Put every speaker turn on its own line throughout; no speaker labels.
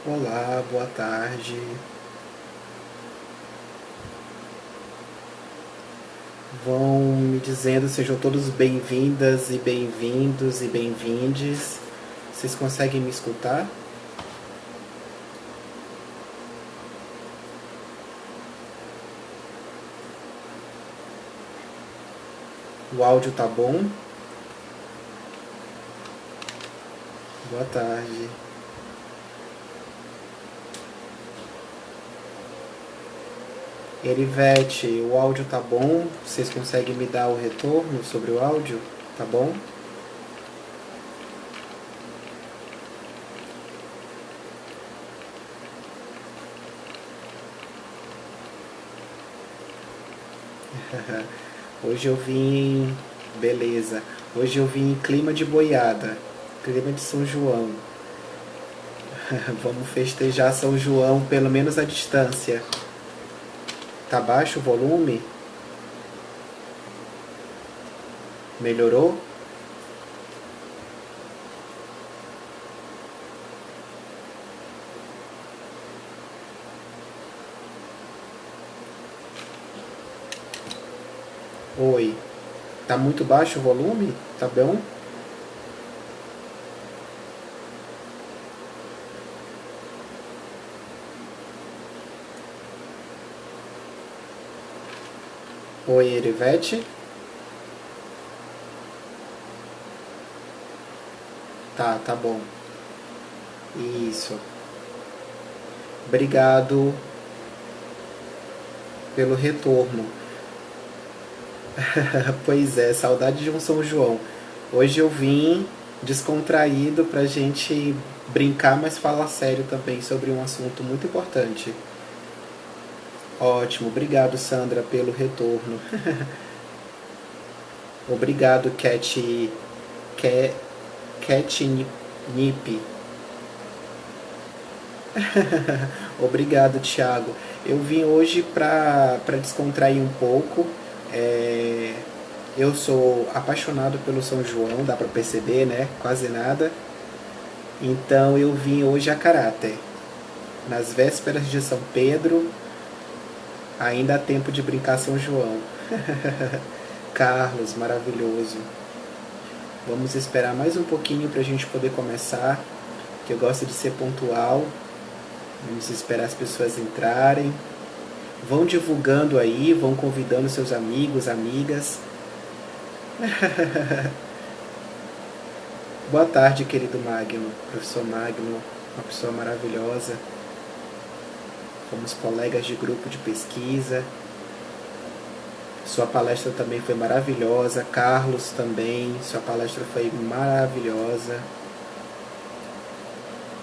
Olá, boa tarde. Vão me dizendo, sejam todos bem-vindas e bem-vindos e bem-vindes. Vocês conseguem me escutar? O áudio tá bom? Boa tarde. Erivete, o áudio tá bom? Vocês conseguem me dar o retorno sobre o áudio? Tá bom? Hoje eu vim. Beleza. Hoje eu vim em clima de boiada, clima de São João. Vamos festejar São João, pelo menos à distância. Tá baixo o volume? Melhorou? Oi. Tá muito baixo o volume? Tá bom? Oi, Erivete. Tá bom. Isso. Obrigado pelo retorno. Pois é, saudade de um São João. Hoje eu vim descontraído pra gente brincar, mas falar sério também sobre um assunto muito importante. Ótimo, obrigado Sandra pelo retorno. Obrigado Catnip. Obrigado, Thiago. Eu vim hoje para descontrair um pouco. É, eu sou apaixonado pelo São João, dá para perceber, né? Quase nada. Então eu vim hoje a caráter. Nas vésperas de São Pedro, ainda há tempo de brincar São João. Carlos, maravilhoso. Vamos esperar mais um pouquinho para a gente poder começar, que eu gosto de ser pontual. Vamos esperar as pessoas entrarem. Vão divulgando aí, vão convidando seus amigos, amigas. Boa tarde, querido Magno, professor Magno, uma pessoa maravilhosa. Fomos colegas de grupo de pesquisa. Sua palestra também foi maravilhosa. Carlos também, sua palestra foi maravilhosa.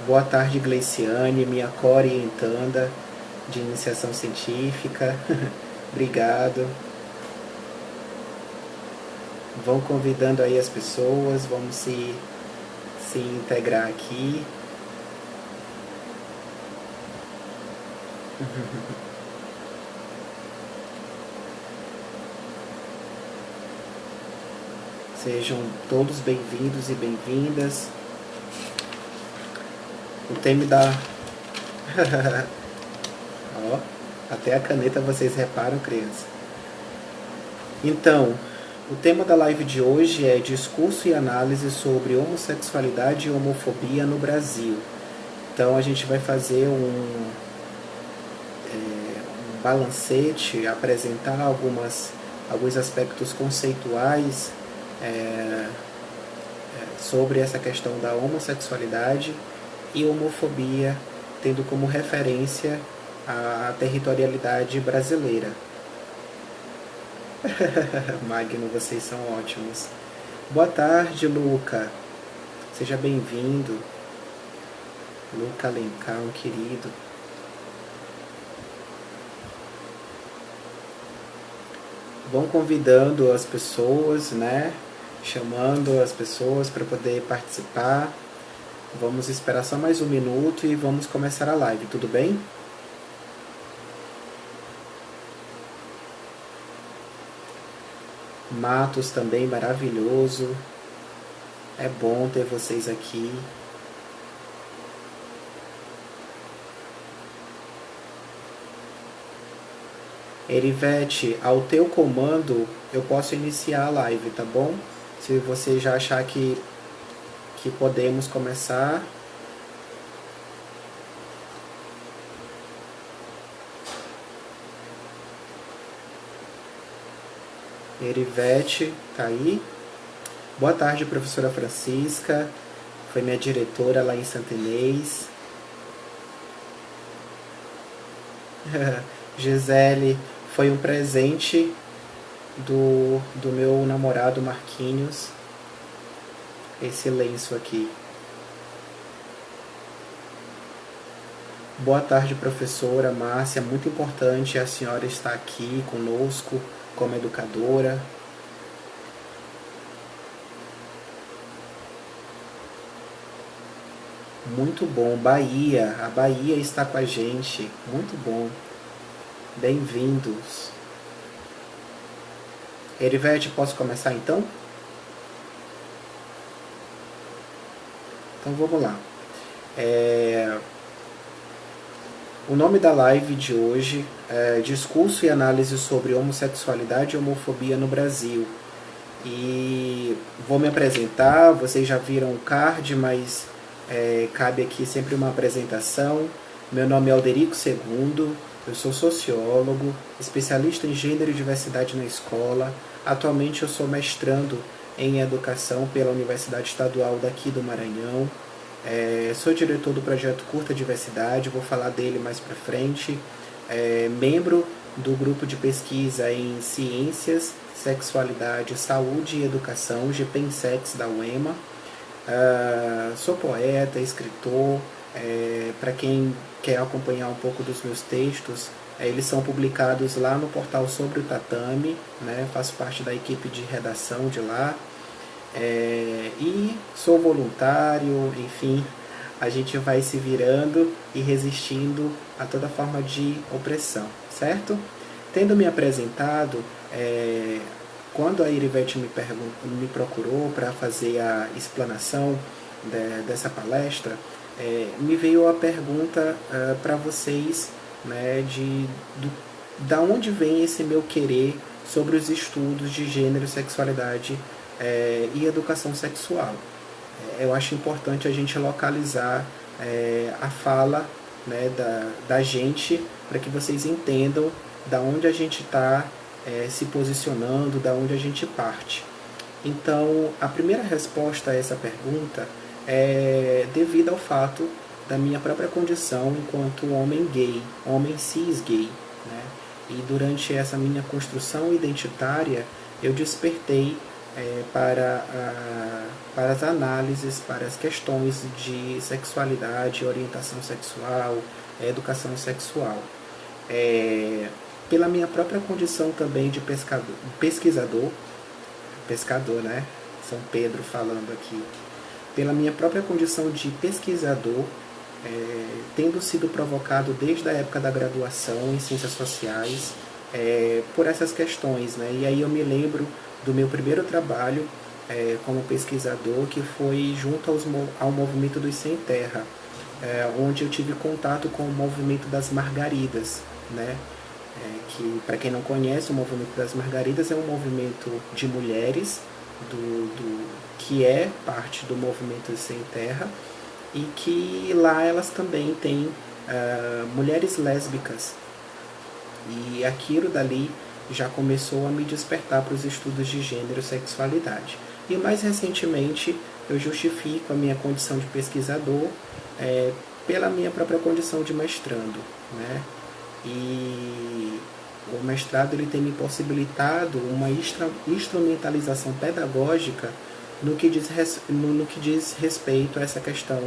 Boa tarde, Gleiciane, minha co-orientanda de iniciação científica. Obrigado. Vão convidando aí as pessoas, vamos se integrar aqui. Sejam todos bem-vindos e bem-vindas. O tema da... Ó, até a caneta vocês reparam, criança. Então, o tema da live de hoje é discurso e análise sobre homossexualidade e homofobia no Brasil. Então a gente vai fazer um balancete, apresentar alguns aspectos conceituais sobre essa questão da homossexualidade e homofobia, tendo como referência a territorialidade brasileira. Magno, vocês são ótimos. Boa tarde, Luca. Seja bem-vindo. Luca Alencar, um querido. Vão convidando as pessoas, né? Chamando as pessoas para poder participar. Vamos esperar só mais um minuto e vamos começar a live, tudo bem? Matos também, maravilhoso. É bom ter vocês aqui. Erivete, ao teu comando, eu posso iniciar a live, tá bom? Se você já achar que podemos começar. Erivete, tá aí? Boa tarde, professora Francisca. Foi minha diretora lá em Santa Inês. Gisele, foi um presente do meu namorado Marquinhos, esse lenço aqui. Boa tarde, professora Márcia. Muito importante a senhora estar aqui conosco como educadora. Muito bom. Bahia, a Bahia está com a gente. Muito bom. Bem-vindos. Erivete, posso começar então? Então vamos lá. O nome da live de hoje é Discurso e Análise sobre Homossexualidade e Homofobia no Brasil. E vou me apresentar, vocês já viram o card, mas cabe aqui sempre uma apresentação. Meu nome é Alderico Segundo, eu sou sociólogo, especialista em gênero e diversidade na escola. Atualmente eu sou mestrando em educação pela Universidade Estadual daqui do Maranhão. Sou diretor do projeto Curta Diversidade, vou falar dele mais para frente. Membro do grupo de pesquisa em Ciências, Sexualidade, Saúde e Educação, GPENSEX da UEMA. Sou poeta, escritor. Para quem quer acompanhar um pouco dos meus textos, eles são publicados lá no portal Sobre o Tatame, né? Faço parte da equipe de redação de lá. E sou voluntário, enfim, a gente vai se virando e resistindo a toda forma de opressão, certo? Tendo me apresentado, quando a Erivete me procurou para fazer a explanação dessa palestra, me veio a pergunta para vocês, né, da onde vem esse meu querer sobre os estudos de gênero, sexualidade e educação sexual. Eu acho importante a gente localizar a fala, né, da gente, para que vocês entendam da onde a gente está se posicionando, da onde a gente parte. Então, a primeira resposta a essa pergunta é devido ao fato da minha própria condição enquanto homem gay, homem cis gay, né? E durante essa minha construção identitária, eu despertei para as análises, para as questões de sexualidade, orientação sexual, educação sexual. Pela minha própria condição também de pesquisador, né? São Pedro falando aqui. Pela minha própria condição de pesquisador, tendo sido provocado desde a época da graduação em Ciências Sociais, por essas questões, né? E aí eu me lembro do meu primeiro trabalho como pesquisador, que foi junto ao movimento dos Sem Terra, onde eu tive contato com o movimento das Margaridas, né? Que, para quem não conhece, o movimento das Margaridas é um movimento de mulheres que é parte do movimento Sem Terra, e que lá elas também têm mulheres lésbicas, e aquilo dali já começou a me despertar para os estudos de gênero e sexualidade. E mais recentemente eu justifico a minha condição de pesquisador pela minha própria condição de mestrando, né? E o mestrado ele tem me possibilitado uma instrumentalização pedagógica no que diz respeito a essa questão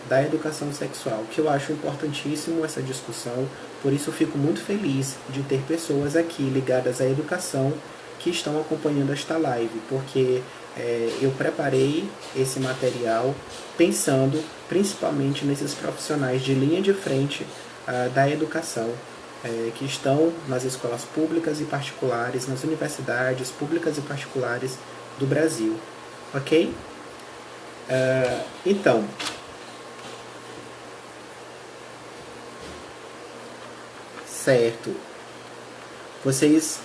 da educação sexual, que eu acho importantíssimo essa discussão. Por isso eu fico muito feliz de ter pessoas aqui ligadas à educação que estão acompanhando esta live, porque eu preparei esse material pensando principalmente nesses profissionais de linha de frente da educação, que estão nas escolas públicas e particulares, nas universidades públicas e particulares do Brasil. Ok? Então, certo. Vocês...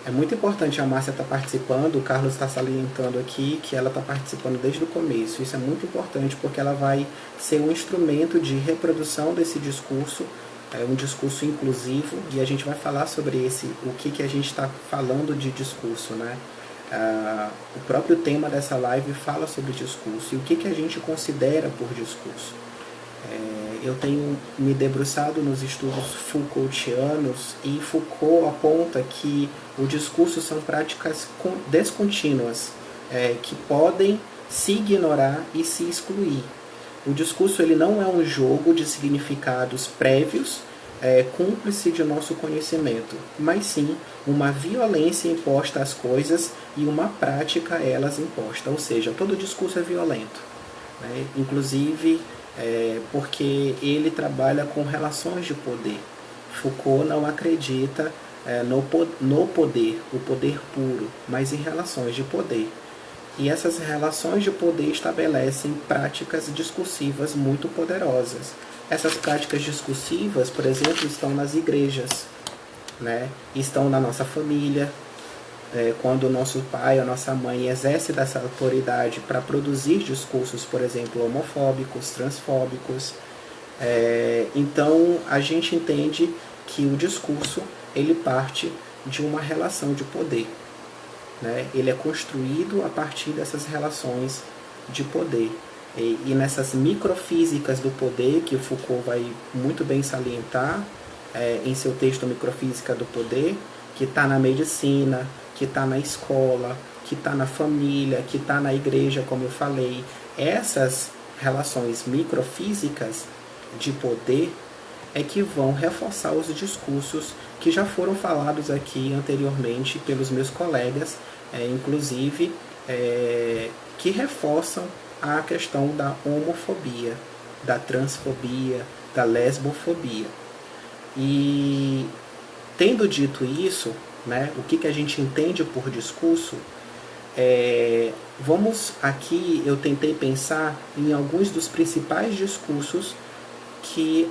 É muito importante a Márcia estar participando, o Carlos está salientando aqui que ela está participando desde o começo. Isso é muito importante porque ela vai ser um instrumento de reprodução desse discurso, um discurso inclusivo, e a gente vai falar sobre o que a gente está falando de discurso, né? O próprio tema dessa live fala sobre discurso e o que a gente considera por discurso. Eu tenho me debruçado nos estudos Foucaultianos e Foucault aponta que o discurso são práticas descontínuas, que podem se ignorar e se excluir. O discurso ele não é um jogo de significados prévios, cúmplice de nosso conhecimento, mas sim uma violência imposta às coisas e uma prática a elas imposta, ou seja, todo discurso é violento, né? Inclusive porque ele trabalha com relações de poder. Foucault não acredita no poder, o poder puro, mas em relações de poder. E essas relações de poder estabelecem práticas discursivas muito poderosas. Essas práticas discursivas, por exemplo, estão nas igrejas, né? Estão na nossa família, quando o nosso pai ou nossa mãe exerce dessa autoridade para produzir discursos, por exemplo, homofóbicos, transfóbicos. Então, a gente entende que o discurso ele parte de uma relação de poder, né? Ele é construído a partir dessas relações de poder. E nessas microfísicas do poder, que o Foucault vai muito bem salientar em seu texto Microfísica do Poder, que está na medicina, que está na escola, que está na família, que está na igreja, como eu falei. Essas relações microfísicas de poder é que vão reforçar os discursos que já foram falados aqui anteriormente pelos meus colegas, inclusive, que reforçam a questão da homofobia, da transfobia, da lesbofobia. E, tendo dito isso, né, o que a gente entende por discurso, vamos aqui, eu tentei pensar em alguns dos principais discursos que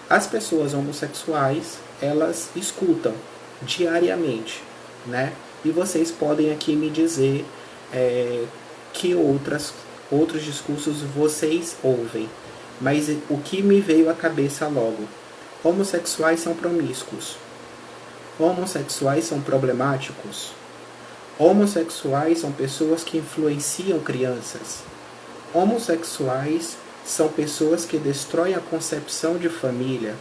as pessoas homossexuais, elas escutam diariamente, né? E vocês podem aqui me dizer que outros discursos vocês ouvem. Mas o que me veio à cabeça logo? Homossexuais são promíscuos. Homossexuais são problemáticos. Homossexuais são pessoas que influenciam crianças. Homossexuais são pessoas que destroem a concepção de família.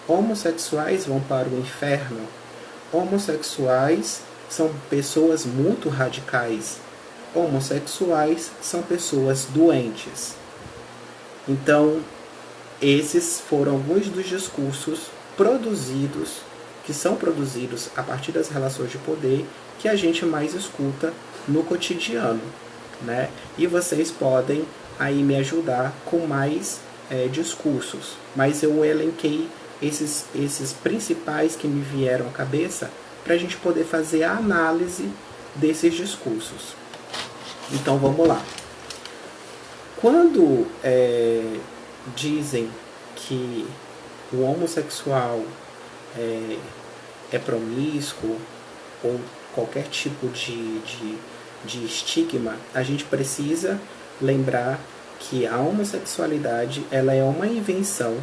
Homossexuais vão para o inferno. Homossexuais são pessoas muito radicais. Homossexuais são pessoas doentes. Então, esses foram alguns dos discursos que são produzidos a partir das relações de poder que a gente mais escuta no cotidiano, né? E vocês podem aí me ajudar com mais discursos, mas eu elenquei esses principais que me vieram à cabeça para a gente poder fazer a análise desses discursos. Então vamos lá. Quando dizem que o homossexual é promíscuo ou qualquer tipo de estigma, a gente precisa lembrar que a homossexualidade ela é uma invenção,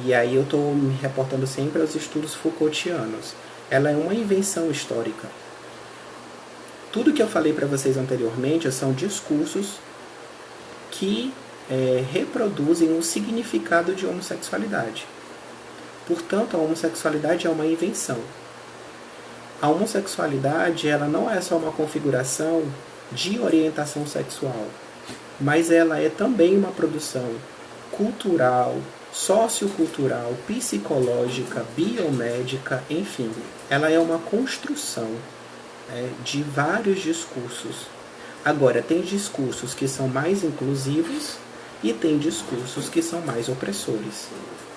e aí eu estou me reportando sempre aos estudos Foucaultianos. Ela é uma invenção histórica. Tudo que eu falei para vocês anteriormente são discursos que reproduzem o significado de homossexualidade. Portanto, a homossexualidade é uma invenção. A homossexualidade ela não é só uma configuração de orientação sexual, mas ela é também uma produção cultural, sociocultural, psicológica, biomédica, enfim. Ela é uma construção de vários discursos. Agora, tem discursos que são mais inclusivos e tem discursos que são mais opressores,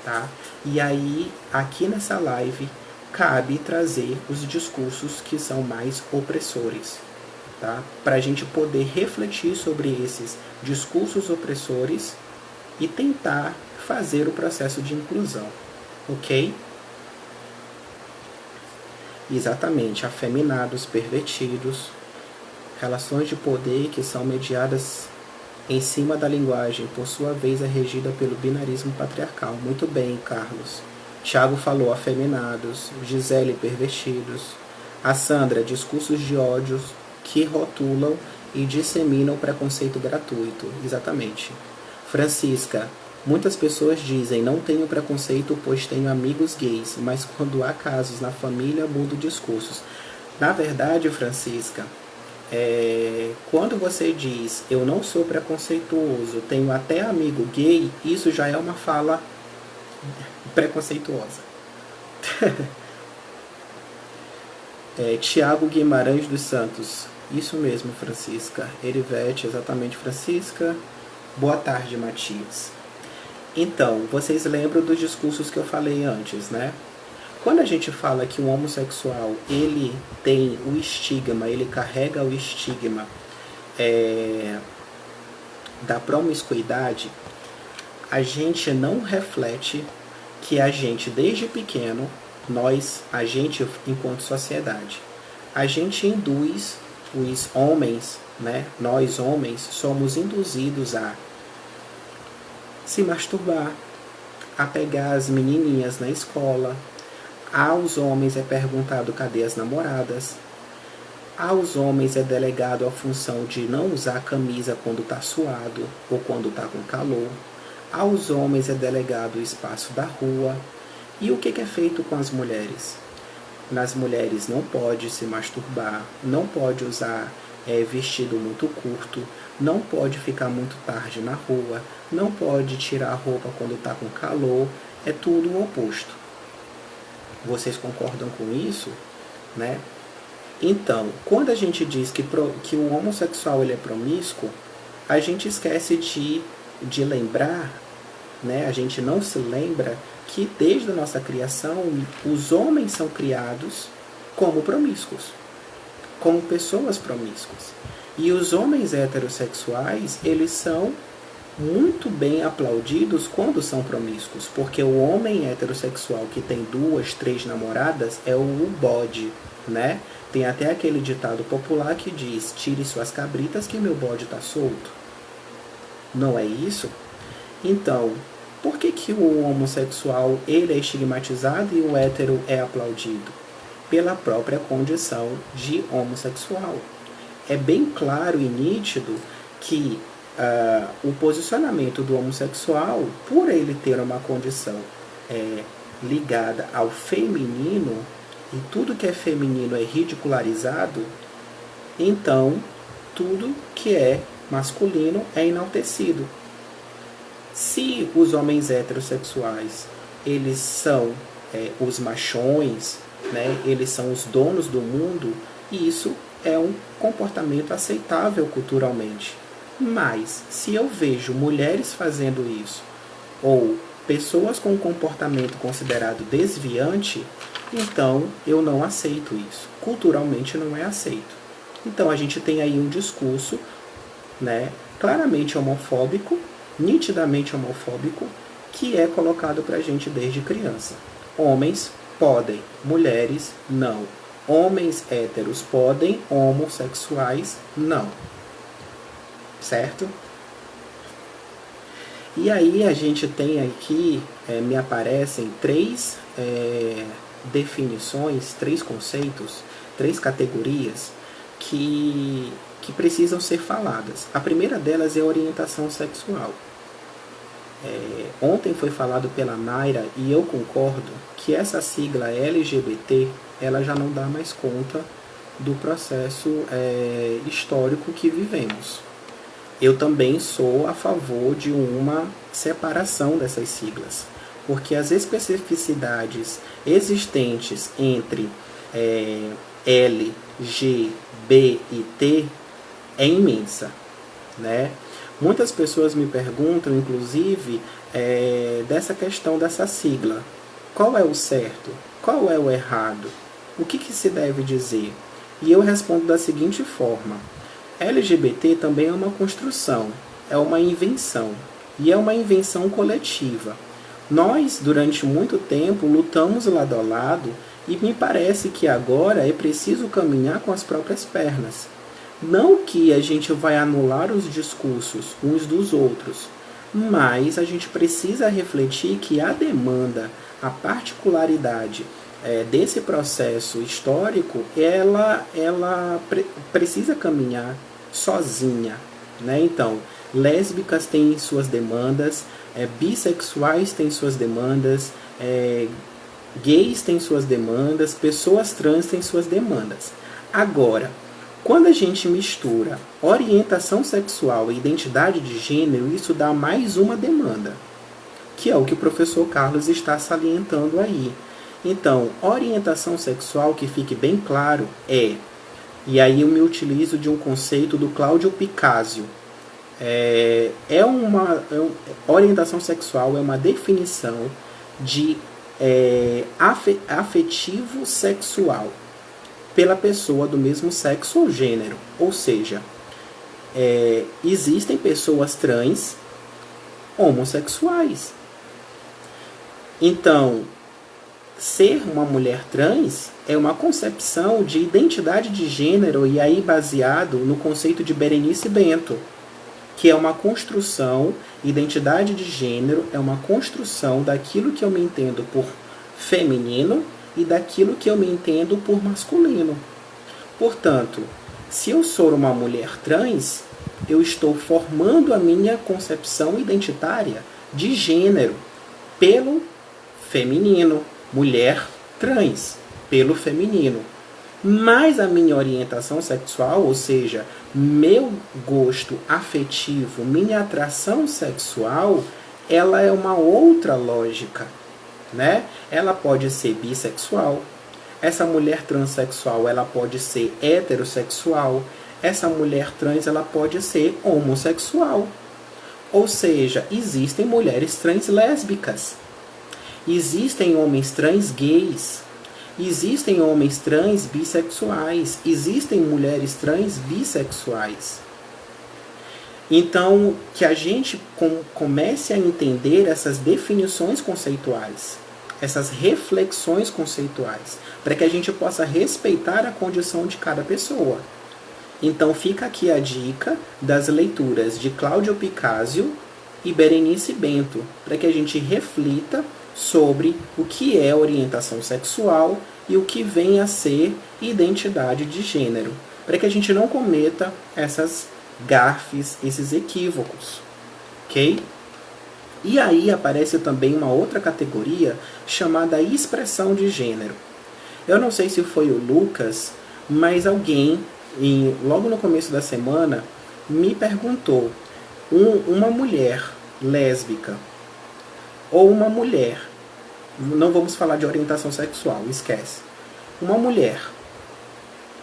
tá? E aí, aqui nessa live, cabe trazer os discursos que são mais opressores, tá? Para a gente poder refletir sobre esses discursos opressores e tentar fazer o processo de inclusão. ok? Exatamente, afeminados, pervertidos, relações de poder que são mediadas em cima da linguagem, por sua vez é regida pelo binarismo patriarcal. Muito bem, Carlos. Tiago falou afeminados, Gisele pervertidos, a Sandra discursos de ódios que rotulam e disseminam preconceito gratuito. Exatamente. Francisca, muitas pessoas dizem não tenho preconceito pois tenho amigos gays, mas quando há casos na família muda o discurso. Na verdade, Francisca, quando você diz eu não sou preconceituoso, tenho até amigo gay, isso já é uma fala preconceituosa. Tiago Guimarães dos Santos, isso mesmo, Francisca. Erivete, exatamente, Francisca. Boa tarde, Matias. Então, vocês lembram dos discursos que eu falei antes, né? Quando a gente fala que um homossexual, ele tem o estigma, ele carrega o estigma da promiscuidade, a gente não reflete que a gente, desde pequeno, a gente enquanto sociedade, a gente induz os homens, né? Nós homens somos induzidos a se masturbar, a pegar as menininhas na escola. Aos homens é perguntado cadê as namoradas. Aos homens é delegado a função de não usar camisa quando está suado ou quando está com calor. Aos homens é delegado o espaço da rua. E o que é feito com as mulheres? Nas mulheres não pode se masturbar, não pode usar vestido muito curto, não pode ficar muito tarde na rua, não pode tirar a roupa quando está com calor, é tudo o oposto. Vocês concordam com isso? Né? Então, quando a gente diz que o homossexual ele é promíscuo, a gente esquece de lembrar, né? A gente não se lembra que desde a nossa criação, os homens são criados como promíscuos, como pessoas promíscuas. E os homens heterossexuais, eles são muito bem aplaudidos quando são promíscuos, porque o homem heterossexual que tem 2, 3 namoradas é o bode, né? Tem até aquele ditado popular que diz, tire suas cabritas que meu bode está solto. Não é isso? Então, por que o homossexual ele é estigmatizado e o hétero é aplaudido? Pela própria condição de homossexual. É bem claro e nítido que o posicionamento do homossexual, por ele ter uma condição ligada ao feminino, e tudo que é feminino é ridicularizado, então tudo que é masculino é enaltecido. Se os homens heterossexuais, eles são os machões, né, eles são os donos do mundo, isso é um comportamento aceitável culturalmente. Mas, se eu vejo mulheres fazendo isso, ou pessoas com um comportamento considerado desviante, então eu não aceito isso. Culturalmente não é aceito. Então a gente tem aí um discurso, né, claramente homofóbico, nitidamente homofóbico, que é colocado pra gente desde criança. Homens podem, mulheres não. Homens héteros podem, homossexuais não. Certo? E aí a gente tem aqui, me aparecem 3 definições, 3 conceitos, 3 categorias que precisam ser faladas. A primeira delas é a orientação sexual. Ontem foi falado pela Mayra e eu concordo que essa sigla LGBT ela já não dá mais conta do processo histórico que vivemos. Eu também sou a favor de uma separação dessas siglas, porque as especificidades existentes entre L, G, B e T é imensa, né? Muitas pessoas me perguntam, inclusive, dessa questão dessa sigla. Qual é o certo? Qual é o errado? O que se deve dizer? E eu respondo da seguinte forma. LGBT também é uma construção, é uma invenção. E é uma invenção coletiva. Nós, durante muito tempo, lutamos lado a lado e me parece que agora é preciso caminhar com as próprias pernas. Não que a gente vai anular os discursos uns dos outros, mas a gente precisa refletir que a demanda, a particularidade desse processo histórico, ela precisa caminhar sozinha, né? Então, lésbicas têm suas demandas, bissexuais têm suas demandas, gays têm suas demandas, pessoas trans têm suas demandas. Agora, quando a gente mistura orientação sexual e identidade de gênero, isso dá mais uma demanda, que é o que o professor Carlos está salientando aí. Então, orientação sexual, que fique bem claro, e aí eu me utilizo de um conceito do Cláudio Picasio. Orientação sexual é uma definição de afetivo sexual pela pessoa do mesmo sexo ou gênero. Ou seja, existem pessoas trans homossexuais. Então, ser uma mulher trans é uma concepção de identidade de gênero, e aí baseado no conceito de Berenice Bento, que é uma construção, identidade de gênero é uma construção daquilo que eu me entendo por feminino e daquilo que eu me entendo por masculino. Portanto, se eu sou uma mulher trans, eu estou formando a minha concepção identitária de gênero pelo feminino, mulher trans, pelo feminino. Mas a minha orientação sexual, ou seja, meu gosto afetivo, minha atração sexual, ela é uma outra lógica, né? Ela pode ser bissexual, essa mulher transexual ela pode ser heterossexual, essa mulher trans ela pode ser homossexual. Ou seja, existem mulheres trans lésbicas, existem homens trans gays, existem homens trans bissexuais, existem mulheres trans bissexuais. Então, que a gente comece a entender essas definições conceituais, essas reflexões conceituais, para que a gente possa respeitar a condição de cada pessoa. Então, fica aqui a dica das leituras de Cláudio Picasio e Berenice Bento, para que a gente reflita sobre o que é orientação sexual e o que vem a ser identidade de gênero, para que a gente não cometa essas gafes, esses equívocos, ok? E aí aparece também uma outra categoria chamada expressão de gênero. Eu não sei se foi o Lucas, mas alguém, logo no começo da semana, me perguntou, uma mulher lésbica ou uma mulher, não vamos falar de orientação sexual, esquece, uma mulher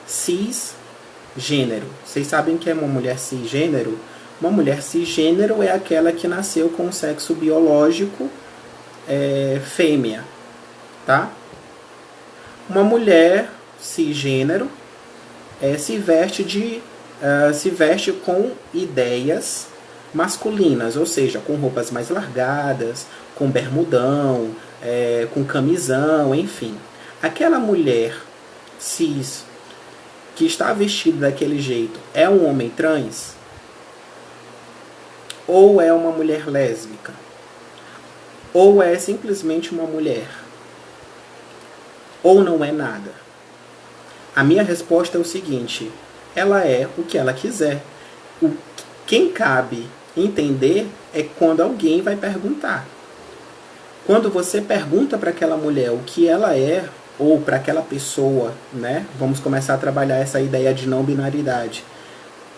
cisgênero. Vocês sabem que é uma mulher cisgênero? Uma mulher cisgênero é aquela que nasceu com o sexo biológico fêmea, tá? Uma mulher cisgênero se veste com ideias masculinas, ou seja, com roupas mais largadas, com bermudão, com camisão, enfim. Aquela mulher cis que está vestida daquele jeito é um homem trans? Ou é uma mulher lésbica? Ou é simplesmente uma mulher? Ou não é nada? A minha resposta é o seguinte: ela é o que ela quiser. Quem cabe entender é quando alguém vai perguntar. Quando você pergunta para aquela mulher o que ela é, ou para aquela pessoa, né? Vamos começar a trabalhar essa ideia de não binaridade.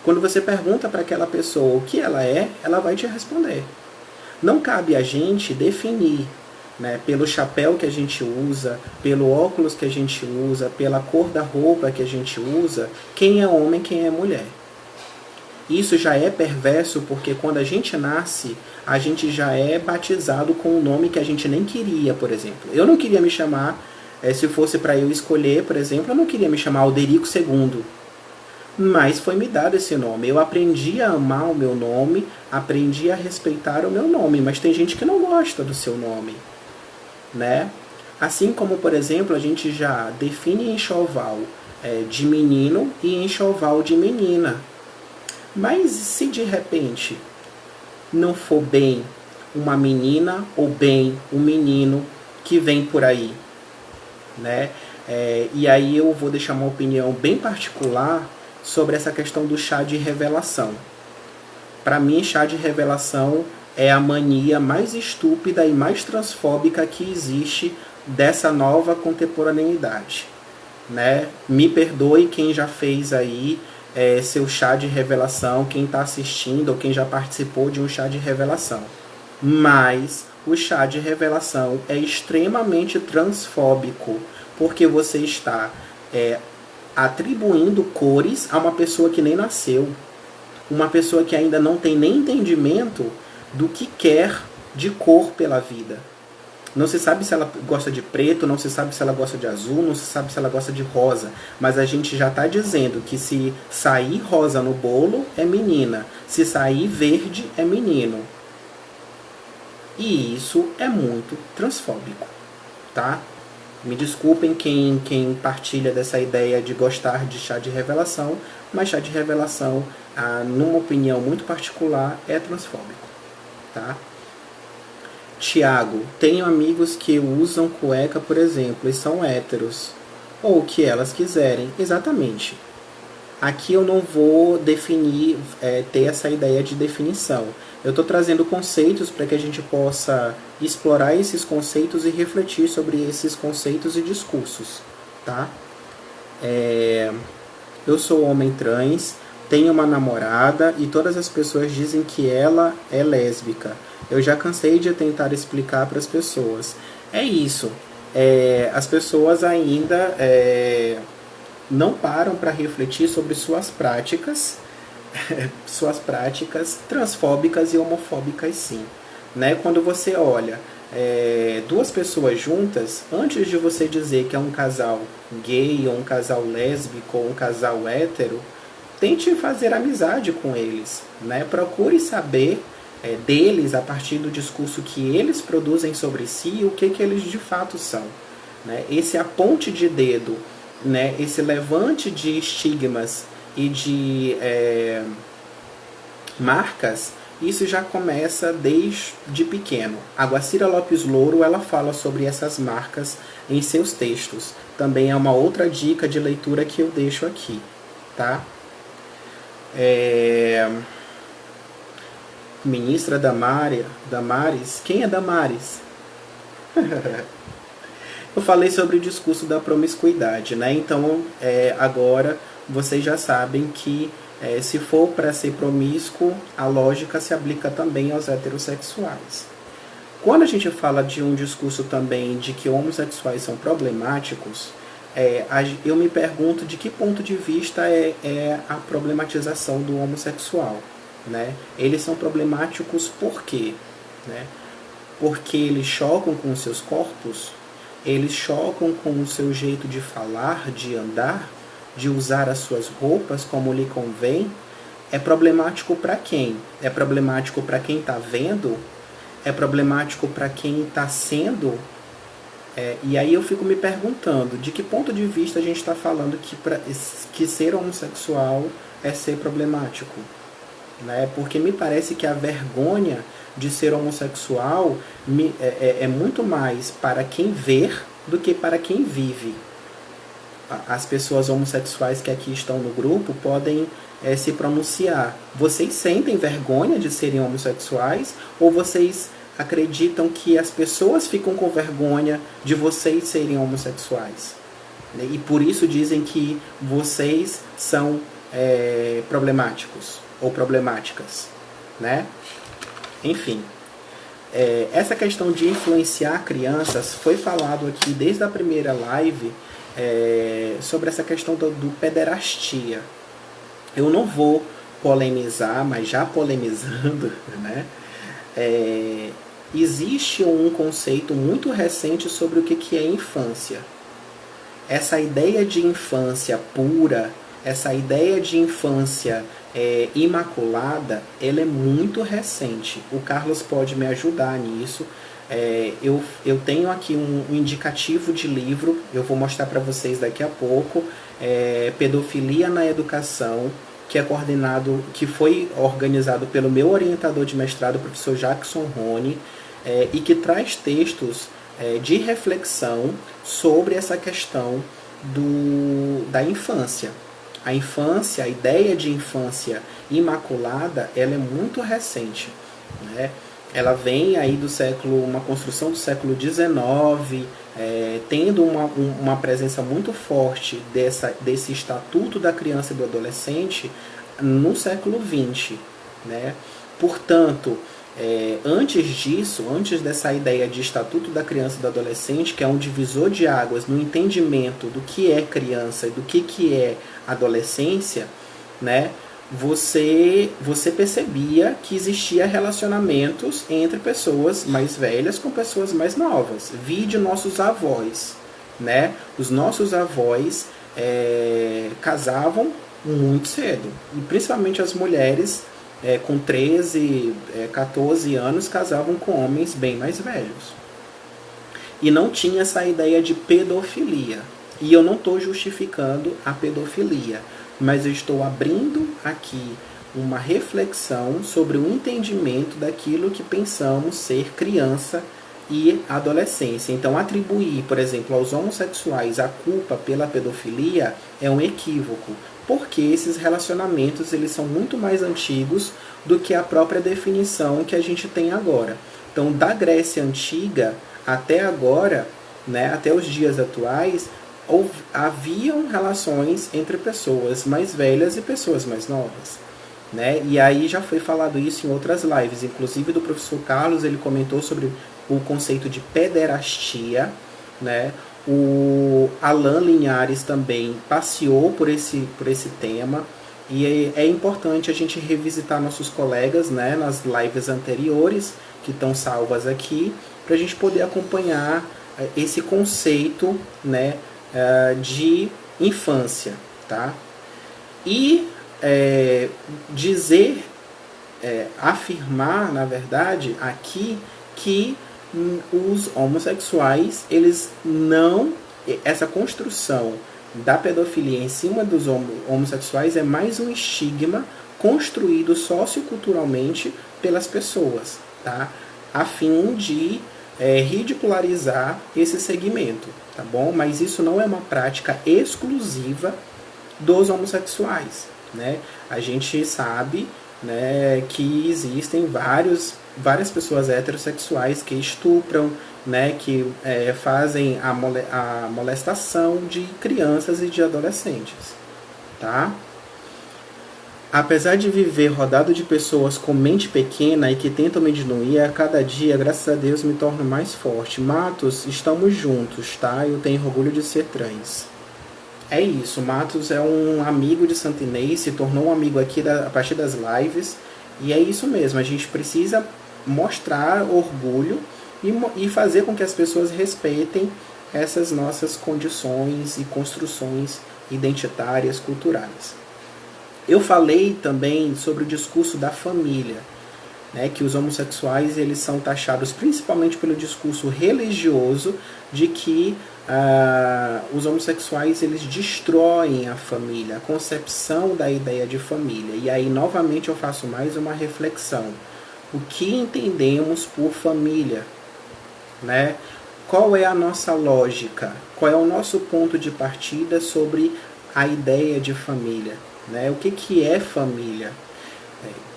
Quando você pergunta para aquela pessoa o que ela é, ela vai te responder. Não cabe a gente definir, né, pelo chapéu que a gente usa, pelo óculos que a gente usa, pela cor da roupa que a gente usa, quem é homem, quem é mulher. Isso já é perverso, porque quando a gente nasce, a gente já é batizado com um nome que a gente nem queria, por exemplo. Eu não queria me chamar, se fosse para eu escolher, por exemplo, eu não queria me chamar Alderico II. mas foi me dado esse nome. Eu aprendi a amar o meu nome, aprendi a respeitar o meu nome, mas tem gente que não gosta do seu nome, né? Assim como, por exemplo, a gente já define enxoval de menino e enxoval de menina. Mas se de repente não for bem uma menina ou bem um menino que vem por aí, né? E aí eu vou deixar uma opinião bem particular sobre essa questão do chá de revelação. Para mim, chá de revelação é a mania mais estúpida e mais transfóbica que existe dessa nova contemporaneidade, né? Me perdoe quem já fez aí seu chá de revelação, quem está assistindo ou quem já participou de um chá de revelação. Mas o chá de revelação é extremamente transfóbico, porque você está atribuindo cores a uma pessoa que nem nasceu, uma pessoa que ainda não tem nem entendimento do que quer de cor pela vida. Não se sabe se ela gosta de preto, não se sabe se ela gosta de azul, não se sabe se ela gosta de rosa. Mas a gente já está dizendo que se sair rosa no bolo, é menina. Se sair verde, é menino. E isso é muito transfóbico, tá? Me desculpem quem partilha dessa ideia de gostar de chá de revelação, mas chá de revelação, numa opinião muito particular, é transfóbico, tá? Tiago, tenho amigos que usam cueca, por exemplo, e são héteros, ou o que elas quiserem. Exatamente. Aqui eu não vou definir, ter essa ideia de definição. Eu estou trazendo conceitos para que a gente possa explorar esses conceitos e refletir sobre esses conceitos e discursos, tá? Eu sou homem trans, tenho uma namorada e todas as pessoas dizem que ela é lésbica. Eu já cansei de tentar explicar para as pessoas. É isso. As pessoas ainda não param para refletir sobre suas práticas transfóbicas e homofóbicas, sim. Né? Quando você olha duas pessoas juntas, antes de você dizer que é um casal gay, ou um casal lésbico, ou um casal hétero, tente fazer amizade com eles, né? Procure saber deles, a partir do discurso que eles produzem sobre si, o que eles de fato são, né? Esse aponte de dedo, né? Esse levante de estigmas e de marcas, isso já começa desde pequeno. A Guacira Lopes Louro, ela fala sobre essas marcas em seus textos. Também é uma outra dica de leitura que eu deixo aqui, tá? Ministra Damares, quem é Damares? Eu falei sobre o discurso da promiscuidade, né? Então, agora vocês já sabem que se for para ser promíscuo, a lógica se aplica também aos heterossexuais. Quando a gente fala de um discurso também de que homossexuais são problemáticos, eu me pergunto de que ponto de vista é a problematização do homossexual, né? Eles são problemáticos por quê? Né? Porque eles chocam com os seus corpos, eles chocam com o seu jeito de falar, de andar, de usar as suas roupas como lhe convém. É problemático para quem? É problemático para quem está vendo? É problemático para quem está sendo? E aí eu fico me perguntando, de que ponto de vista a gente está falando que ser homossexual é ser problemático? Né? Porque me parece que a vergonha de ser homossexual é muito mais para quem vê do que para quem vive. As pessoas homossexuais que aqui estão no grupo podem se pronunciar. Vocês sentem vergonha de serem homossexuais ou vocês acreditam que as pessoas ficam com vergonha de vocês serem homossexuais? E por isso dizem que vocês são problemáticos ou problemáticas, né? Enfim, essa questão de influenciar crianças foi falado aqui desde a primeira live sobre essa questão do pederastia. Eu não vou polemizar, mas já polemizando, né? Existe um conceito muito recente sobre o que é infância. Essa ideia de infância pura, essa ideia de infância imaculada, ela é muito recente. O Carlos pode me ajudar nisso. Eu tenho aqui um indicativo de livro, eu vou mostrar para vocês daqui a pouco, Pedofilia na Educação, que é coordenado, que foi organizado pelo meu orientador de mestrado, o professor Jackson Rony, e que traz textos de reflexão sobre essa questão da infância. A infância, a ideia de infância imaculada, ela é muito recente, né? Ela vem aí uma construção do século XIX, tendo uma presença muito forte desse Estatuto da Criança e do Adolescente no século XX, né? Portanto, antes disso, antes dessa ideia de Estatuto da Criança e do Adolescente, que é um divisor de águas no entendimento do que é criança e do que é adolescência, né? Você percebia que existia relacionamentos entre pessoas mais velhas com pessoas mais novas. Vide nossos avós, né? Os nossos avós casavam muito cedo, e principalmente as mulheres com 13, 14 anos casavam com homens bem mais velhos. E não tinha essa ideia de pedofilia. E eu não estou justificando a pedofilia, mas eu estou abrindo aqui uma reflexão sobre o entendimento daquilo que pensamos ser criança e adolescência. Então, atribuir, por exemplo, aos homossexuais a culpa pela pedofilia é um equívoco, porque esses relacionamentos eles são muito mais antigos do que a própria definição que a gente tem agora. Então, da Grécia Antiga até agora, né, até os dias atuais, haviam relações entre pessoas mais velhas e pessoas mais novas, né? E aí já foi falado isso em outras lives, inclusive do professor Carlos, ele comentou sobre o conceito de pederastia, né? O Alan Linhares também passeou por esse tema, e é importante a gente revisitar nossos colegas, né, nas lives anteriores, que estão salvas aqui, para a gente poder acompanhar esse conceito, né, de infância, tá? E afirmar, na verdade, aqui que os homossexuais, eles não... Essa construção da pedofilia em cima dos homossexuais é mais um estigma construído socioculturalmente pelas pessoas, tá? A fim de ridicularizar esse segmento, tá bom? Mas isso não é uma prática exclusiva dos homossexuais, né? A gente sabe, né, que existem várias pessoas heterossexuais que estupram, né, que fazem a molestação de crianças e de adolescentes, tá? Apesar de viver rodado de pessoas com mente pequena e que tentam me diminuir, a cada dia, graças a Deus, me torno mais forte. Matos, estamos juntos, tá? Eu tenho orgulho de ser trans. É isso, Matos é um amigo de Santo Inês, se tornou um amigo aqui a partir das lives, e é isso mesmo, a gente precisa mostrar orgulho e fazer com que as pessoas respeitem essas nossas condições e construções identitárias, culturais. Eu falei também sobre o discurso da família, né, que os homossexuais eles são taxados principalmente pelo discurso religioso de que os homossexuais eles destroem a família, a concepção da ideia de família. E aí novamente eu faço mais uma reflexão. O que entendemos por família, né? Qual é a nossa lógica? Qual é o nosso ponto de partida sobre a ideia de família? Né? O que é família?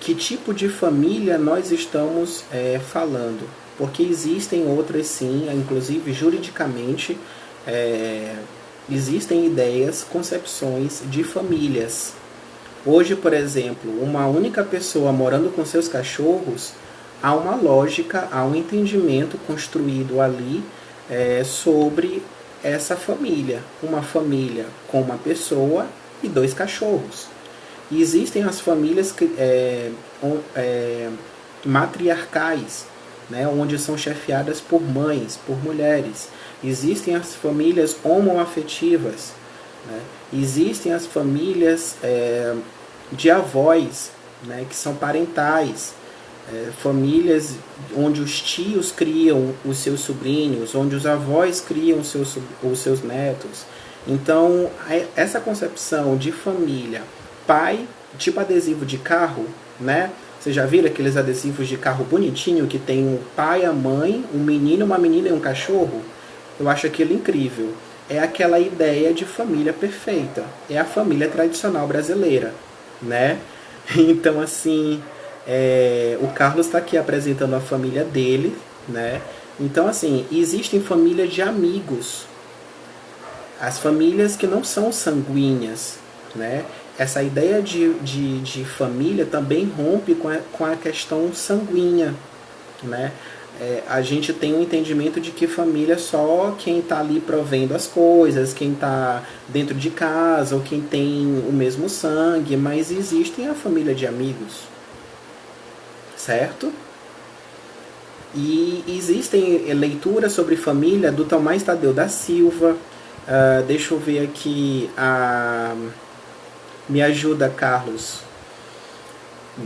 Que tipo de família nós estamos falando? Porque existem outras sim, inclusive juridicamente, existem ideias, concepções de famílias. Hoje, por exemplo, uma única pessoa morando com seus cachorros, há uma lógica, há um entendimento construído ali sobre essa família. Uma família com uma pessoa e 2 cachorros. E existem as famílias matriarcais, né, onde são chefiadas por mães, por mulheres. Existem as famílias homoafetivas, né, Existem as famílias de avós, né, que são parentais, famílias onde os tios criam os seus sobrinhos, onde os avós criam os seus netos. Então, essa concepção de família, pai, tipo adesivo de carro, né? Você já viram aqueles adesivos de carro bonitinho que tem um pai, a mãe, um menino, uma menina e um cachorro? Eu acho aquilo incrível. É aquela ideia de família perfeita. É a família tradicional brasileira, né? Então, assim, o Carlos está aqui apresentando a família dele, né? Então, assim, existem famílias de amigos. As famílias que não são sanguíneas, né? Essa ideia de família também rompe com a questão sanguínea, né? A gente tem um entendimento de que família é só quem está ali provendo as coisas, quem está dentro de casa, ou quem tem o mesmo sangue, mas existem a família de amigos, certo? E existem leituras sobre família do Tomás Tadeu da Silva. Deixa eu ver aqui, me ajuda, Carlos.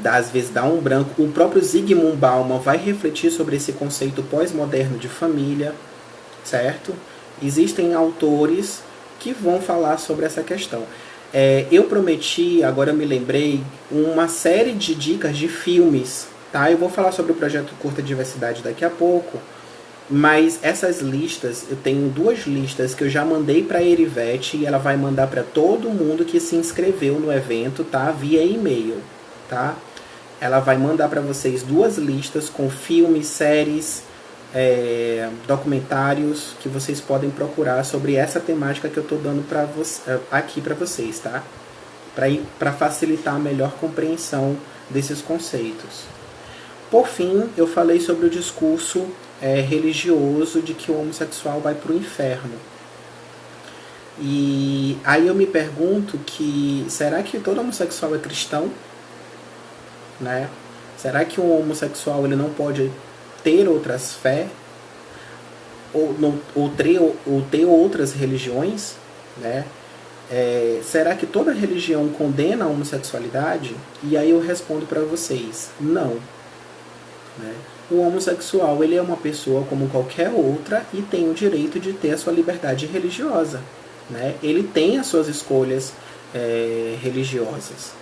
Às vezes dá um branco. O próprio Zygmunt Bauman vai refletir sobre esse conceito pós-moderno de família, certo? Existem autores que vão falar sobre essa questão. Eu prometi, agora eu me lembrei, uma série de dicas de filmes, tá? Eu vou falar sobre o projeto Curta Diversidade daqui a pouco, mas essas listas, eu tenho 2 listas que eu já mandei para a Erivete e ela vai mandar para todo mundo que se inscreveu no evento, tá? Via e-mail. Tá? Ela vai mandar para vocês 2 listas com filmes, séries, documentários que vocês podem procurar sobre essa temática que eu estou dando aqui para vocês, tá? Para facilitar a melhor compreensão desses conceitos. Por fim, eu falei sobre o discurso religioso de que o homossexual vai para o inferno. E aí eu me pergunto será que todo homossexual é cristão? Né? Será que um homossexual ele não pode ter outras fé ou ter outras religiões? Né? Será que toda religião condena a homossexualidade? E aí eu respondo para vocês, não. Né? O homossexual ele é uma pessoa como qualquer outra e tem o direito de ter a sua liberdade religiosa. Né? Ele tem as suas escolhas religiosas.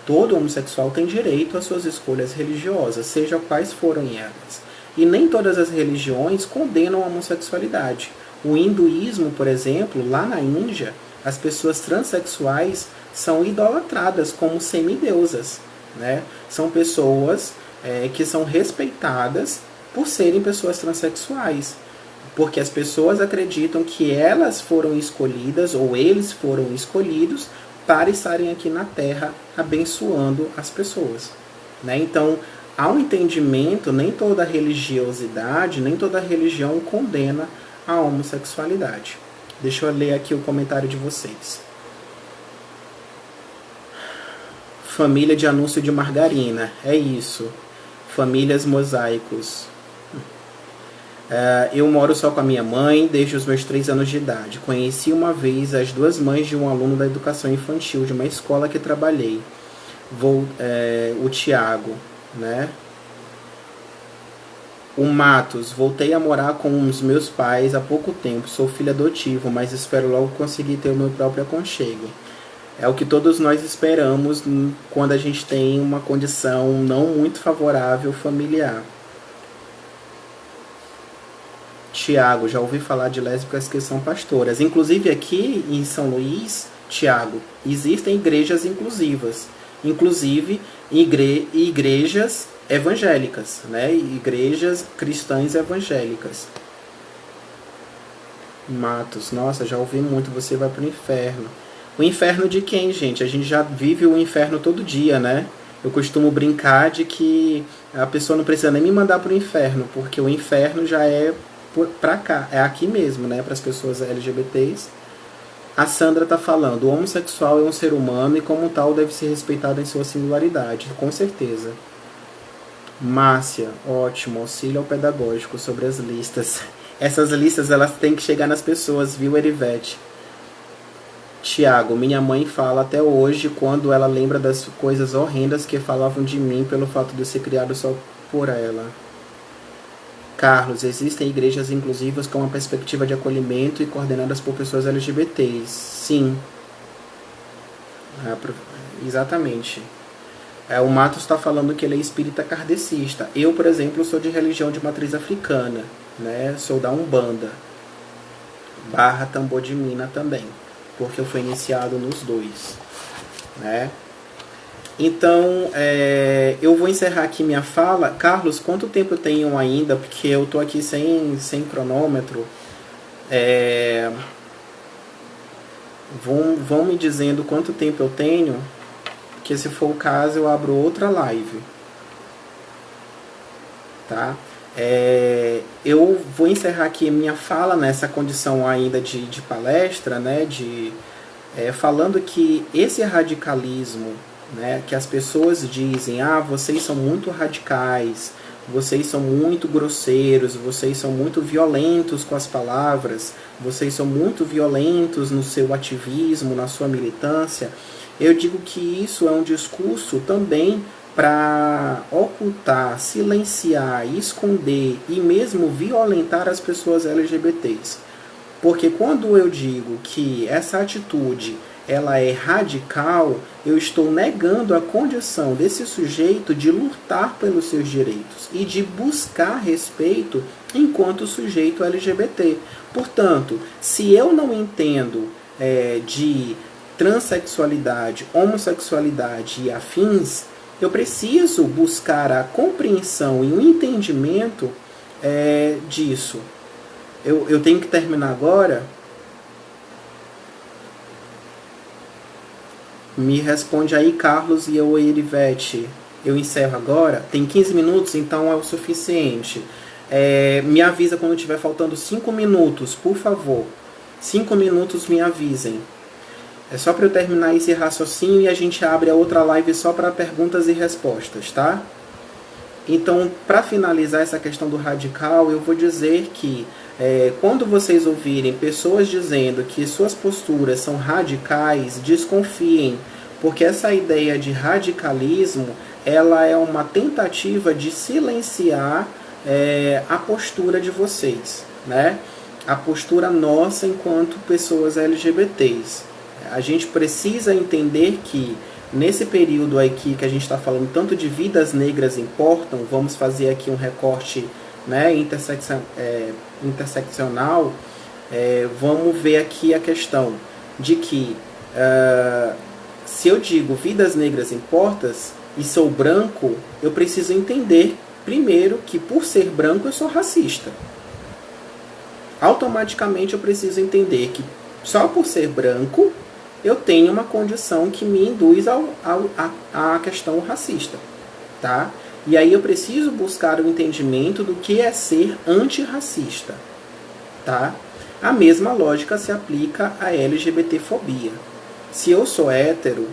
Todo homossexual tem direito às suas escolhas religiosas, seja quais forem elas. E nem todas as religiões condenam a homossexualidade. O hinduísmo, por exemplo, lá na Índia, as pessoas transexuais são idolatradas como semideusas. Né? São pessoas que são respeitadas por serem pessoas transexuais. Porque as pessoas acreditam que elas foram escolhidas, ou eles foram escolhidos, para estarem aqui na Terra abençoando as pessoas. Né? Então, há um entendimento, nem toda religiosidade, nem toda religião condena a homossexualidade. Deixa eu ler aqui o comentário de vocês. Família de anúncio de margarina, é isso. Famílias mosaicos. Eu moro só com a minha mãe desde os meus 3 anos de idade. Conheci uma vez as 2 mães de um aluno da educação infantil de uma escola que trabalhei. O Tiago, né? O Matos, voltei a morar com os meus pais há pouco tempo. Sou filho adotivo, mas espero logo conseguir ter o meu próprio aconchego. É o que todos nós esperamos quando a gente tem uma condição não muito favorável familiar. Tiago, já ouvi falar de lésbicas que são pastoras. Inclusive aqui em São Luís, Tiago, existem igrejas inclusivas. Inclusive igrejas evangélicas, né? Igrejas cristãs evangélicas. Matos, nossa, já ouvi muito, você vai para o inferno. O inferno de quem, gente? A gente já vive o inferno todo dia, né? Eu costumo brincar de que a pessoa não precisa nem me mandar para o inferno, porque o inferno já é pra cá, é aqui mesmo, né, para as pessoas LGBTs. A Sandra tá falando, o homossexual é um ser humano e como tal deve ser respeitado em sua singularidade, com certeza. Márcia, ótimo, auxílio ao pedagógico sobre as listas. Essas listas, elas têm que chegar nas pessoas, viu, Erivete? Tiago, minha mãe fala até hoje quando ela lembra das coisas horrendas que falavam de mim pelo fato de eu ser criado só por ela. Carlos, existem igrejas inclusivas com uma perspectiva de acolhimento e coordenadas por pessoas LGBTs. Sim. Exatamente. O Matos está falando que ele é espírita kardecista. Eu, por exemplo, sou de religião de matriz africana, né? Sou da Umbanda, / Tambor de Mina também, porque eu fui iniciado nos dois, né? Então, eu vou encerrar aqui minha fala. Carlos, quanto tempo eu tenho ainda? Porque eu estou aqui sem cronômetro. Vão me dizendo quanto tempo eu tenho, que se for o caso eu abro outra live, tá? Eu vou encerrar aqui minha fala nessa condição ainda de palestra, né? Falando que esse radicalismo, né, que as pessoas dizem, vocês são muito radicais, vocês são muito grosseiros, vocês são muito violentos com as palavras, vocês são muito violentos no seu ativismo, na sua militância. Eu digo que isso é um discurso também para ocultar, silenciar, esconder e mesmo violentar as pessoas LGBTs. Porque quando eu digo que essa atitude ela é radical, eu estou negando a condição desse sujeito de lutar pelos seus direitos e de buscar respeito enquanto sujeito LGBT. Portanto, se eu não entendo de transexualidade, homossexualidade e afins, eu preciso buscar a compreensão e o entendimento disso. Eu tenho que terminar agora? Me responde aí, Carlos, e eu, Erivete. Eu encerro agora? Tem 15 minutos, então é o suficiente. Me avisa quando estiver faltando 5 minutos, por favor. 5 minutos, me avisem. É só para eu terminar esse raciocínio e a gente abre a outra live só para perguntas e respostas, tá? Então, para finalizar essa questão do radical, eu vou dizer que quando vocês ouvirem pessoas dizendo que suas posturas são radicais, desconfiem, porque essa ideia de radicalismo ela é uma tentativa de silenciar a postura de vocês, né? A postura nossa enquanto pessoas LGBTs. A gente precisa entender que nesse período aqui que a gente está falando tanto de vidas negras importam, vamos fazer aqui um recorte, né, interseccional, vamos ver aqui a questão de que se eu digo vidas negras importam e sou branco, eu preciso entender primeiro que por ser branco eu sou racista. Automaticamente eu preciso entender que só por ser branco eu tenho uma condição que me induz à questão racista, tá? E aí eu preciso buscar o entendimento do que é ser antirracista, tá? A mesma lógica se aplica à LGBTfobia. Se eu sou hétero,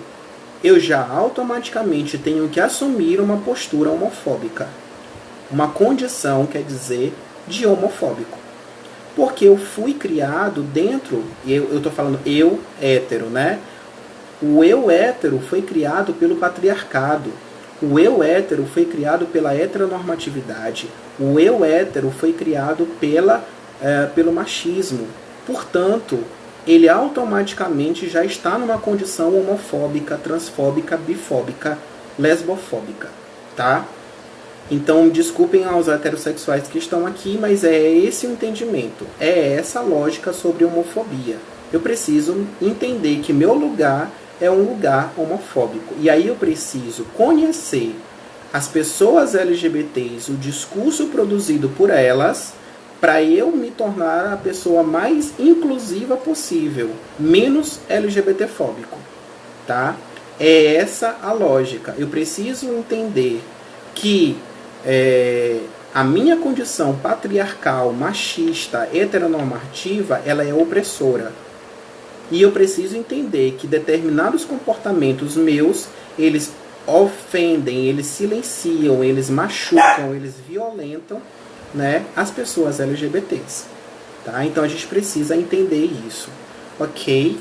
eu já automaticamente tenho que assumir uma postura homofóbica. Uma condição, quer dizer, de homofóbico. Porque eu fui criado dentro, eu estou falando eu hétero, né? O eu hétero foi criado pelo patriarcado. O eu hétero foi criado pela heteronormatividade. O eu hétero foi criado pelo machismo. Portanto, ele automaticamente já está numa condição homofóbica, transfóbica, bifóbica, lesbofóbica, tá? Então, desculpem aos heterossexuais que estão aqui, mas é esse o entendimento. É essa lógica sobre homofobia. Eu preciso entender que meu lugar é um lugar homofóbico. E aí eu preciso conhecer as pessoas LGBTs, o discurso produzido por elas, para eu me tornar a pessoa mais inclusiva possível, menos LGBTfóbico, tá? É essa a lógica. Eu preciso entender que a minha condição patriarcal, machista, heteronormativa, ela é opressora. E eu preciso entender que determinados comportamentos meus, eles ofendem, eles silenciam, eles machucam, eles violentam, né, as pessoas LGBTs. Tá? Então a gente precisa entender isso. Ok?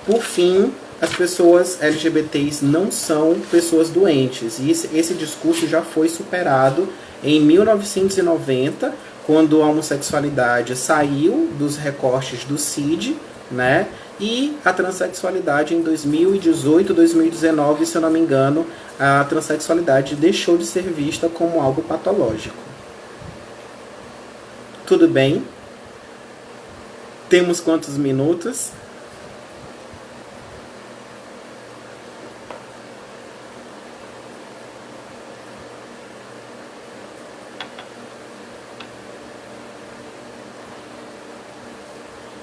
Por fim, as pessoas LGBTs não são pessoas doentes. E esse discurso já foi superado em 1990, quando a homossexualidade saiu dos recortes do CID, né? E a transexualidade em 2018, 2019, se eu não me engano, a transexualidade deixou de ser vista como algo patológico. Tudo bem? Temos quantos minutos?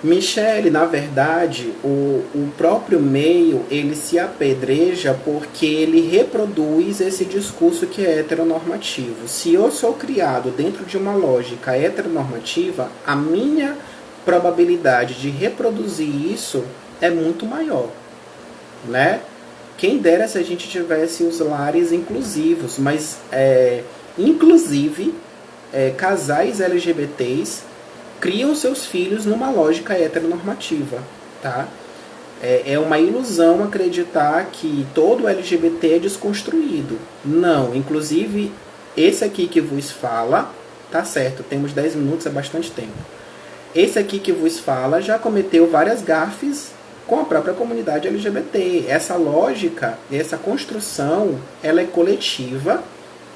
Michele, na verdade, o próprio meio, ele se apedreja porque ele reproduz esse discurso que é heteronormativo. Se eu sou criado dentro de uma lógica heteronormativa, a minha probabilidade de reproduzir isso é muito maior, né? Quem dera se a gente tivesse os lares inclusivos, mas, inclusive, casais LGBTs criam seus filhos numa lógica heteronormativa, tá? É uma ilusão acreditar que todo LGBT é desconstruído. Não, inclusive, esse aqui que vos fala, tá certo, temos 10 minutos, é bastante tempo. Esse aqui que vos fala já cometeu várias gafes com a própria comunidade LGBT. Essa lógica, essa construção, ela é coletiva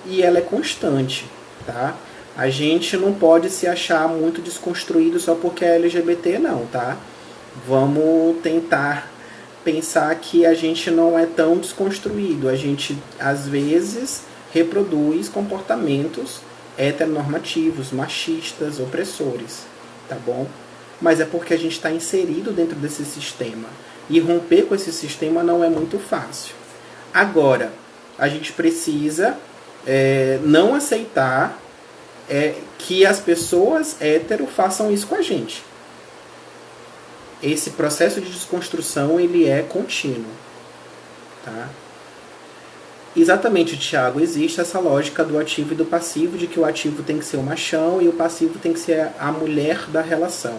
e ela é constante, tá? A gente não pode se achar muito desconstruído só porque é LGBT, não, tá? Vamos tentar pensar que a gente não é tão desconstruído. A gente, às vezes, reproduz comportamentos heteronormativos, machistas, opressores, tá bom? Mas é porque a gente está inserido dentro desse sistema. E romper com esse sistema não é muito fácil. Agora, a gente precisa não aceitar que as pessoas hétero façam isso com a gente. Esse processo de desconstrução, ele é contínuo, tá? Exatamente, Thiago, existe essa lógica do ativo e do passivo, de que o ativo tem que ser o machão e o passivo tem que ser a mulher da relação.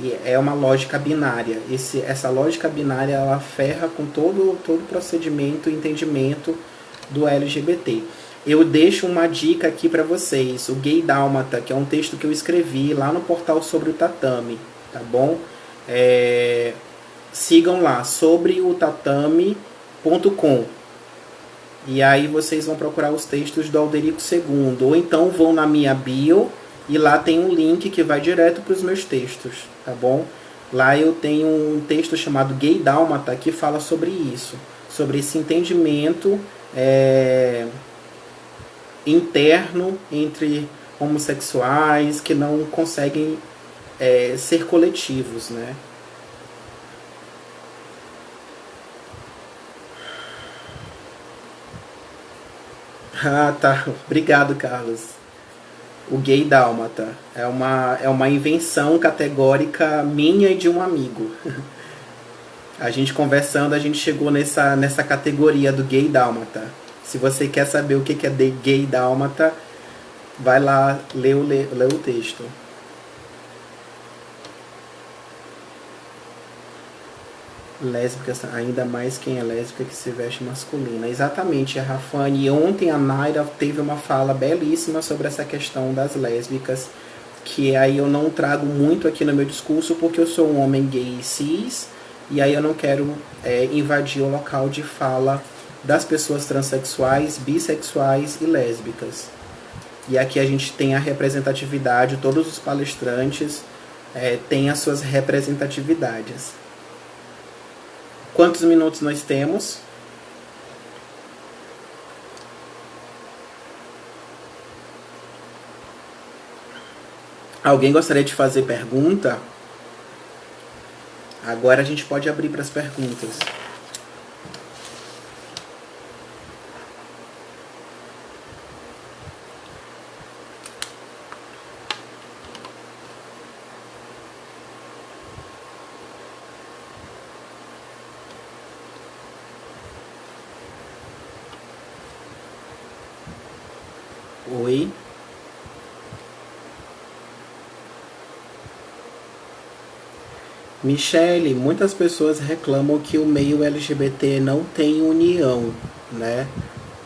E é uma lógica binária. Essa lógica binária, ela ferra com todo o procedimento e entendimento do LGBT. Eu deixo uma dica aqui para vocês, o Gay Dálmata, que é um texto que eu escrevi lá no portal sobre o tatame, tá bom? Sigam lá, sobreotatame.com. E aí vocês vão procurar os textos do Alderico II, ou então vão na minha bio e lá tem um link que vai direto para os meus textos, tá bom? Lá eu tenho um texto chamado Gay Dálmata que fala sobre isso, sobre esse entendimento interno entre homossexuais que não conseguem ser coletivos, né? Ah, tá. Obrigado, Carlos. O Gay Dálmata é uma invenção categórica minha e de um amigo. A gente conversando, a gente chegou nessa categoria do Gay Dálmata. Se você quer saber o que é Gay Dálmata, vai lá ler o texto. Lésbicas, ainda mais quem é lésbica que se veste masculina. Exatamente, Rafane. Ontem a Naira teve uma fala belíssima sobre essa questão das lésbicas, que aí eu não trago muito aqui no meu discurso, porque eu sou um homem gay e cis, e aí eu não quero invadir o local de fala das pessoas transexuais, bissexuais e lésbicas. E aqui a gente tem a representatividade, todos os palestrantes têm as suas representatividades. Quantos minutos nós temos? Alguém gostaria de fazer pergunta? Agora a gente pode abrir para as perguntas. Oi? Michele, muitas pessoas reclamam que o meio LGBT não tem união, né?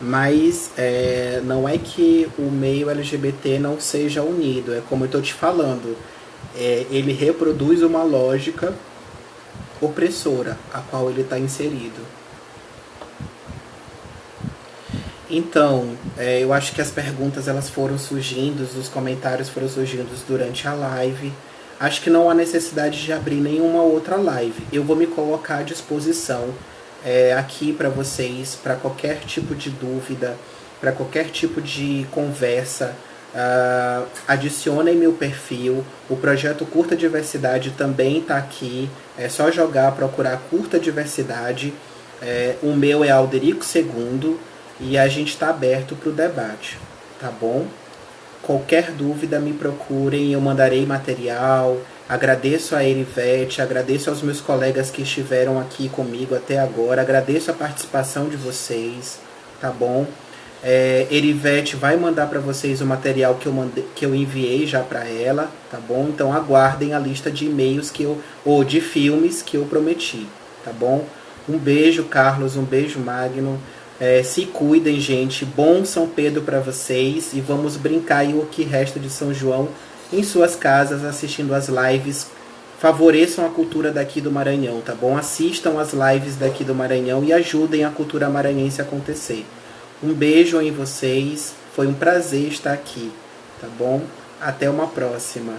Mas não é que o meio LGBT não seja unido, é como eu estou te falando, ele reproduz uma lógica opressora a qual ele está inserido. Então, eu acho que as perguntas elas foram surgindo, os comentários foram surgindo durante a live. Acho que não há necessidade de abrir nenhuma outra live. Eu vou me colocar à disposição aqui para vocês, para qualquer tipo de dúvida, para qualquer tipo de conversa. Adicionem meu perfil. O projeto Curta Diversidade também está aqui. É só jogar, procurar Curta Diversidade. O meu é Alderico II. E a gente está aberto para o debate, tá bom? Qualquer dúvida me procurem, eu mandarei material. Agradeço a Erivete, agradeço aos meus colegas que estiveram aqui comigo até agora, agradeço a participação de vocês, tá bom? Erivete vai mandar para vocês o material que eu enviei já para ela, tá bom? Então aguardem a lista de e-mails ou de filmes que eu prometi, tá bom? Um beijo, Carlos, um beijo, Magno. Se cuidem, gente. Bom São Pedro para vocês. E vamos brincar aí o que resta de São João em suas casas, assistindo as lives. Favoreçam a cultura daqui do Maranhão, tá bom? Assistam as lives daqui do Maranhão e ajudem a cultura maranhense a acontecer. Um beijo em vocês. Foi um prazer estar aqui, tá bom? Até uma próxima.